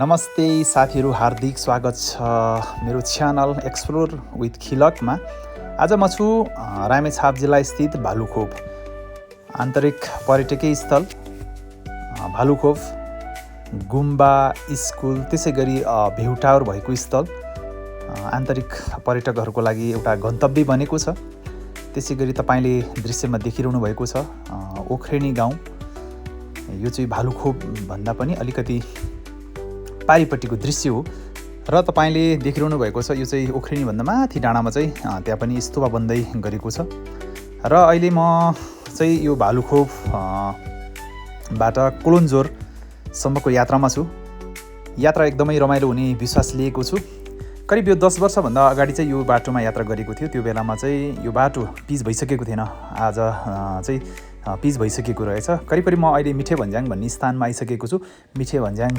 नमस्ते साथीहरू, हार्दिक स्वागत छ मेरो च्यानल एक्सप्लोर विथ खिलकमा। आज म छु रामेछाप जिल्ला स्थित भालुखोप आन्तरिक पर्यटकीय स्थल भालुखोप गुम्बा स्कुल, त्यसै गरी भ्यू टावर भएको स्थल आन्तरिक पर्यटकहरूको लागि एउटा गन्तव्य बनेको छ। त्यसै गरी तपाईँले दृश्यमा देखिरहनु भएको छ ओख्रेनी गाउँ। यो चाहिँ भालुखोप भन्दा पनि अलिकति पारिपट्टिको दृश्य हो र तपाईँले देखिरहनु भएको छ यो चाहिँ ओख्रेनी भन्दा माथि डाँडामा चाहिँ त्यहाँ पनि स्तूपा बन्दै गरेको छ। र अहिले म चाहिँ यो भालुखोप बाट कोलुन्जोरसम्मको यात्रामा छु। यात्रा एकदमै रमाइलो हुने विश्वास लिएको छु। करिब यो 10 वर्षभन्दा अगाडि चाहिँ यो बाटोमा यात्रा गरेको थियो। त्यो बेलामा चाहिँ यो बाटो पिच भइसकेको थिएन, आज चाहिँ पिच भइसकेको रहेछ। करिब म अहिले मिठे भन्ज्याङ भन्ने स्थानमा आइसकेको छु। मिठे भन्ज्याङ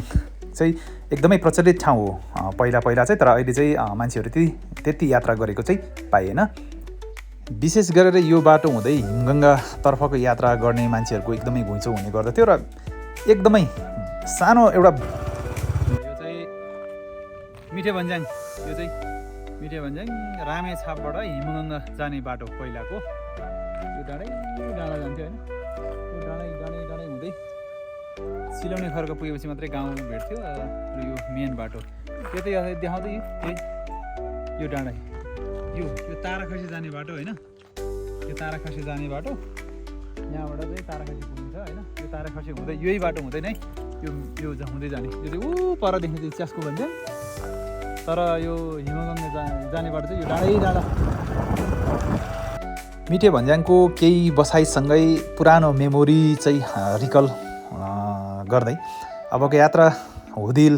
चाहिँ एकदमै प्रचलित ठाउँ हो पहिला चाहिँ, तर अहिले चाहिँ मान्छेहरू त्यति यात्रा गरेको चाहिँ पाइएन। विशेष गरेर यो बाटो हुँदै हिमगङ्गा तर्फको यात्रा गर्ने मान्छेहरूको एकदमै घुइँचो हुने गर्दथ्यो र एकदमै सानो एउटा यो चाहिँ मिठे भन्ज्याङ, यो चाहिँ मिठे भन्ज्याङ रामेछापबाट हिमगङ्गा जाने बाटो पहिलाको। यो डाँडा जान्थ्यो होइन, यो डाँडै हुँदै सिलौनी खर्क पुगेपछि मात्रै गाउँ भेट्थ्यो र यो मेन बाटो त्यतै देखाउँदै यो डाँडा यो ताराखसी जाने बाटो होइन। यो ताराखसी जाने बाटो यहाँबाट चाहिँ ताराखसी पुगिन्छ होइन। यो ताराखसी हुँदै यही बाटो हुँदै नै यो हुँदै जाने, यो चाहिँ ऊ परदेखि चाहिँ च्यास्को भन्छ। तर यो हिमगङ्गा जाने बाटो चाहिँ यो डाँडा। मिठे भन्ज्याङको केही बसाइसँगै पुरानो मेमोरी चाहिँ रिकल गर्दै अबको यात्रा हुदिल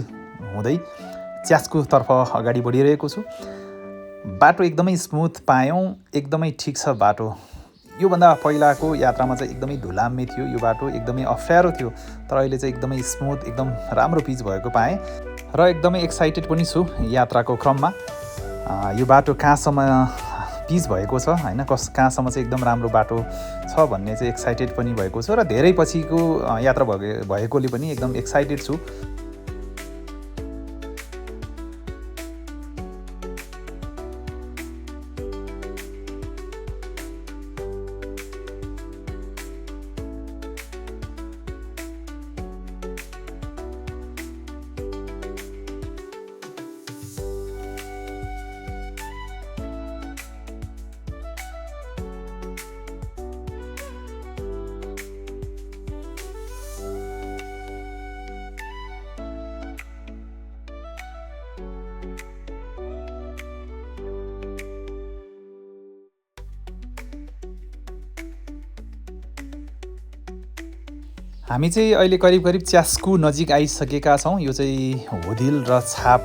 हुँदै च्यास्को तर्फ अगाडि बढिरहेको छु। बाटो एकदमै स्मुथ पायौँ, एकदमै ठिक छ बाटो। योभन्दा पहिलाको यात्रामा चाहिँ एकदमै धुलाम्मे थियो यो बाटो, एकदमै अप्ठ्यारो थियो। तर अहिले चाहिँ एकदमै स्मुथ, एकदम राम्रो पिच भएको पाएँ र एकदमै एक्साइटेड पनि छु यात्राको क्रममा। यो बाटो कहाँसम्म पिच भएको छ होइन, कहाँसम्म चाहिँ एकदम राम्रो बाटो छ भन्ने चाहिँ एक्साइटेड पनि भएको छु र धेरै पछिको यात्रा भएकोले पनि एकदम एक्साइटेड छु। हामी चाहिँ अहिले करिब च्यास्को नजिक आइसकेका छौँ। यो चाहिँ हुदिल र छाप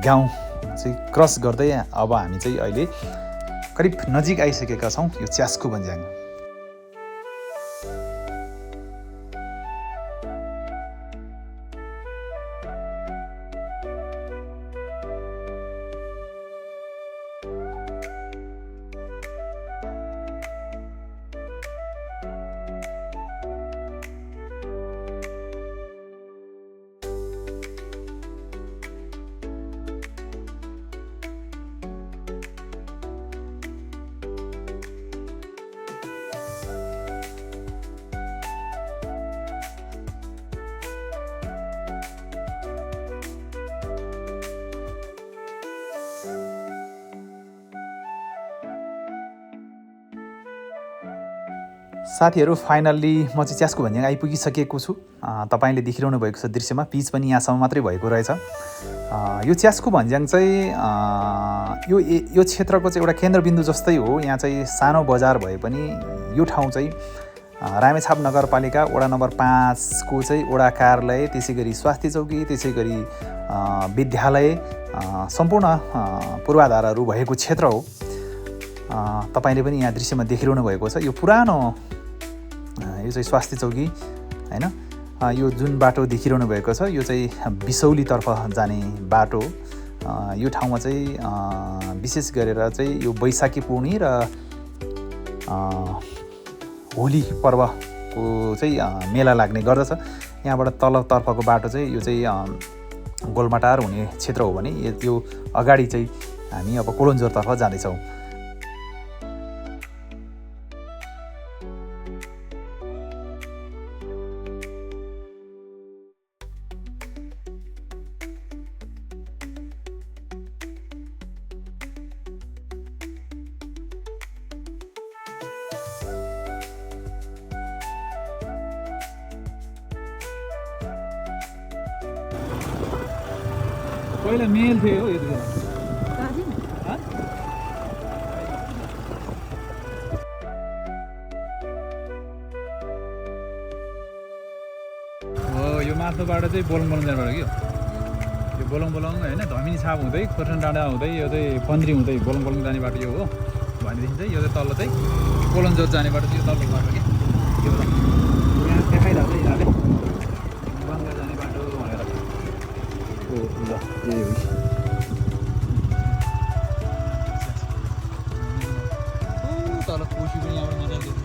गाउँ चाहिँ क्रस गर्दै अब हामी चाहिँ अहिले करिब नजिक आइसकेका छौँ यो च्यास्को भन्ज्याङ। साथीहरू, फाइनल्ली म चाहिँ च्यास्को भन्ज्याङ आइपुगिसकेको छु। तपाईँले देखिरहनु भएको छ दृश्यमा, पिच पनि यहाँसम्म मात्रै भएको रहेछ। यो च्यास्को भन्ज्याङ चाहिँ यो क्षेत्रको चाहिँ एउटा केन्द्रबिन्दु जस्तै हो। यहाँ चाहिँ सानो बजार भए पनि यो ठाउँ चाहिँ रामेछाप नगरपालिका वडा नम्बर 5 को चाहिँ वडा कार्यालय, त्यसै गरी स्वास्थ्य चौकी, त्यसै गरी विद्यालय, सम्पूर्ण पूर्वाधारहरू भएको क्षेत्र हो। तपाईँले पनि यहाँ दृश्यमा देखिरहनु भएको छ यो पुरानो यो चाहिँ स्वास्थ्य चौकी होइन। यो जुन बाटो देखिरहनु भएको छ यो चाहिँ बिसौलीतर्फ जाने बाटो। यो ठाउँमा चाहिँ विशेष गरेर चाहिँ यो वैशाखी पूर्णी र होली पर्वको चाहिँ मेला लाग्ने गर्दछ। यहाँबाट तलतर्फको बाटो चाहिँ यो चाहिँ गोलमाटार हुने क्षेत्र हो भने यो अगाडि चाहिँ हामी अब कोलुन्जोरतर्फ जाँदैछौँ। पहिला मेल थियो यो दुईजना हो। यो माथिल्लोबाट चाहिँ बोलङ जानेबाट कि यो बोलङ होइन धमिनी छाप हुँदै खोर्सानी डाँडा हुँदै यो चाहिँ पन्द्री हुँदै बोलङ जाने बाटो यो हो भनेदेखि चाहिँ यो चाहिँ तल चाहिँ कोलुन्जोर जाने बाटो चाहिँ यो तल्लो बाटो कि यो यहाँ देखाइरहेको छ यिनीहरूले बङ्गा जाने बाटो भनेर। ओ ल यही हो तल कोसी पनि यहाँबाट मजाले देख्छु।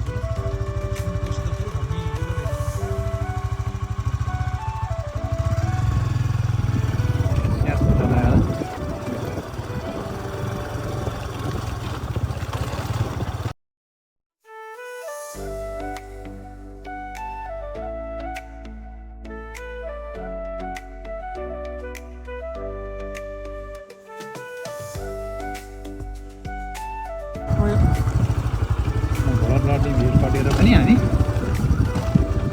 भरतलाटी भेट कटेर पनि हामी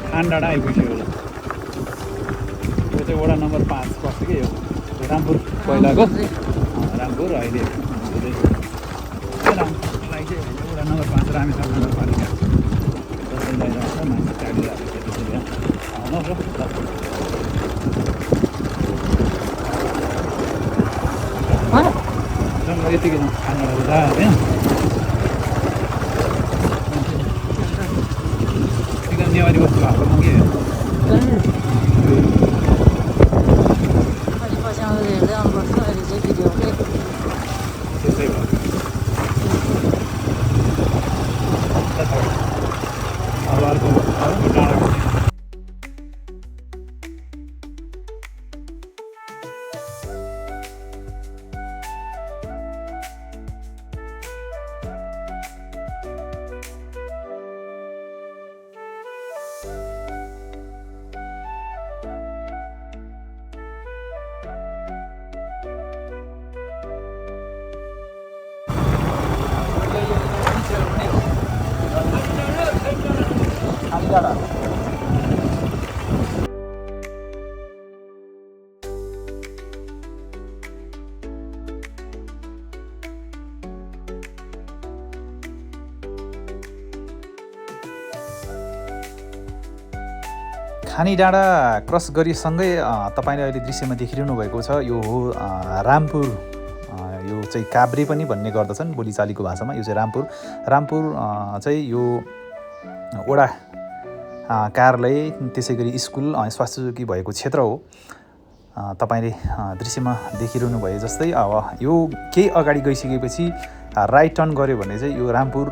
खानडाँडा आइपुग्यो। यो चाहिँ वडा नम्बर 5 पर्छ कि यो रामपुर पहिलाको रामपुर अहिले रामपुरलाई चाहिँ वडा नम्बर 5 रामेछाप नगरपालिका जसले ल्याइरहेको छ मान्छे टाढिरहेको छ। त्यसैले आउनुहोस् न यतिकै खानडाँडा जाँदा होइन नेवारी वस्तु भएको के त्यसै भयो अब अर्को डाँडा खानी डाँडा क्रस गरिसँगै तपाईँले अहिले दृश्यमा देखिरहनु भएको छ यो हो रामपुर। यो चाहिँ काभ्रे पनि भन्ने गर्दछन् बोलीचालीको भाषामा। यो चाहिँ रामपुर चाहिँ यो वडा कार्यालय त्यसै गरी स्कुल स्वास्थ्य चौकी भएको क्षेत्र हो। तपाईँले दृश्यमा देखिरहनु भए जस्तै अब यो केही अगाडि गइसकेपछि राइट टर्न गऱ्यो भने चाहिँ यो रामपुर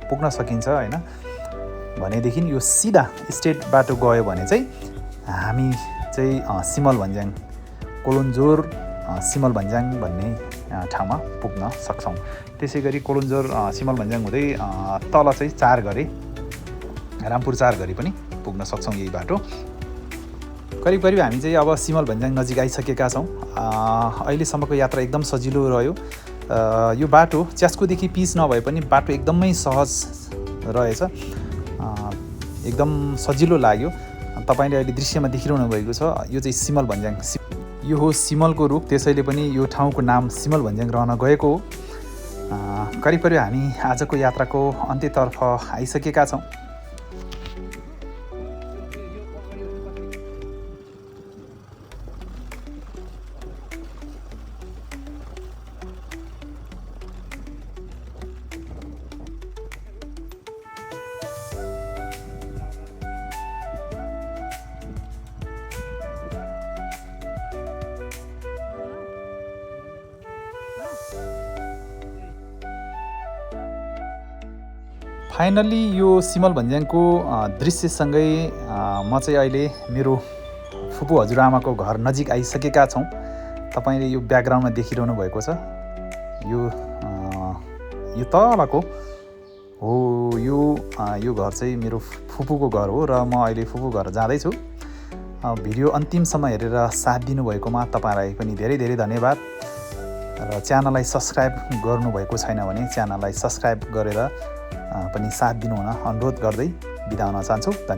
पुग्न सकिन्छ होइन। भनेदेखि यो सिधा स्ट्रेट बाटो गयो भने चाहिँ हामी चाहिँ सिमल भन्ज्याङ कोलुन्जोर सिमल भन्ज्याङ भन्ने ठाउँमा पुग्न सक्छौँ। त्यसै गरी कोलुन्जोर सिमल भन्ज्याङ हुँदै तल चाहिँ 4 गरे रामपुर 4 गरी पनि पुग्न सक्छौँ यही बाटो। करिब हामी चाहिँ अब सिमल भन्ज्याङ नजिक आइसकेका छौँ। अहिलेसम्मको यात्रा एकदम सजिलो रह्यो। यो बाटो च्यास्कोदेखि पिच नभए पनि बाटो एकदमै सहज रहेछ, एकदम सजिलो लाग्यो। तपाईँले अहिले दृश्यमा देखिरहनु भएको छ यो चाहिँ सिमल भन्ज्याङ। यो हो सिमलको रूप, त्यसैले पनि यो ठाउँको नाम सिमल भन्ज्याङ रहन गएको हो। करिब हामी आजको यात्राको अन्त्यतर्फ आइसकेका छौँ। फाइनल्ली यो सिमल भन्ज्याङको दृश्यसँगै म चाहिँ अहिले मेरो फुपू हजुरआमाको घर नजिक आइसकेका छौँ। तपाईँले यो ब्याकग्राउन्डमा देखिरहनु भएको छ यो तलको हो यो घर चाहिँ मेरो फुपूको घर हो र म अहिले फुपू घर जाँदैछु। भिडियो अन्तिमसम्म हेरेर साथ दिनुभएकोमा तपाईँलाई पनि धेरै धेरै धन्यवाद। र च्यानललाई सब्सक्राइब गर्नुभएको छैन भने च्यानललाई सब्सक्राइब गरेर पनि साथ दिनुहुन अनुरोध गर्दै बिदा हुन चाहन्छु। धन्यवाद।